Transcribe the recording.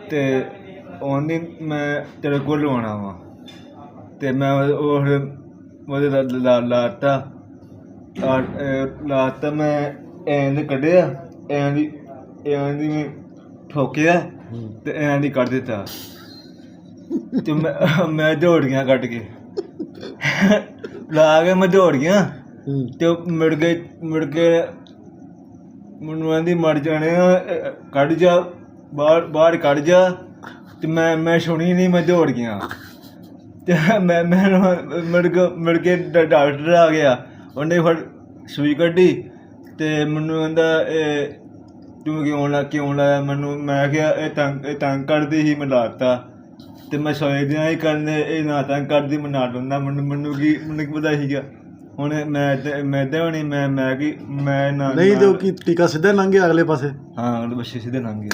ਤੇ ਉਹਦੀ ਮੈਂ ਤੇਰੇ ਕੋਲ ਲਵਾਉਣਾ ਵਾ ਤੇ ਮੈਂ ਉਹ ਉਹਦੇ ਲਾਤਾ ਲਾਤਾ ਮੈਂ ਐਂ ਕੱਢਿਆ ਐਂ ਦੀ ਮੈਂ ਠੋਕਿਆ ਤੇ ਐਂ ਦੀ ਕੱਢ ਦਿੱਤਾ ਤੇ ਮੈਂ ਦੌੜ ਗਿਆ ਕੱਢ ਕੇ ਲਾ ਕੇ ਮੈਂ ਦੌੜ ਗਿਆ ਤੇ ਉਹ ਮੁੜ ਕੇ ਮੈਨੂੰ ਆਂਦੀ ਮਰ ਜਾਣੇ ਕੱਢ ਜਾ ਬਾਹਰ ਕੱਢ ਜਾ ਤੇ ਮੈਂ ਸੁਣੀ ਨਹੀਂ ਮੈਂ ਦੌੜ ਗਿਆ ਤੇ ਮੈਂ ਮੁੜ ਕੇ ਡਾਕਟਰ ਆ ਗਿਆ ਉਹਨੇ ਫਿਰ ਸੂਈ ਕੱਢੀ ਤੇ ਮੈਨੂੰ ਕਹਿੰਦਾ ਤੂੰ ਕਿਉਂ ਲਾਇਆ ਮੈਨੂੰ ਮੈਂ ਕਿਹਾ ਇਹ ਤੰਗ ਕਰਦੀ ਸੀ ਮੈਂ ਲਾਤਾ ਤੇ ਮੈਂ ਸੋਚਦਿਆਂ ਹੀ ਕਰਨੇ ਇਹ ਨਾ ਤੰਗ ਕਰਦੀ ਮੈਂ ਨਾ ਲਾਉਂਦਾ ਮੈਨੂੰ ਕੀ ਪਤਾ ਸੀਗਾ ਹੁਣ ਮੈਂ ਤਾਂ ਹੋਣੀ ਮੈਂ ਨਾ ਨਹੀਂ ਤੇ ਉਹ ਕੀ ਟੀਕਾ ਸਿੱਧਾ ਲੰਘ ਗਿਆ ਅਗਲੇ ਪਾਸੇ ਹਾਂ ਉਹਦੇ ਬੱਚੇ ਸਿੱਧੇ ਲੰਘ ਗਏ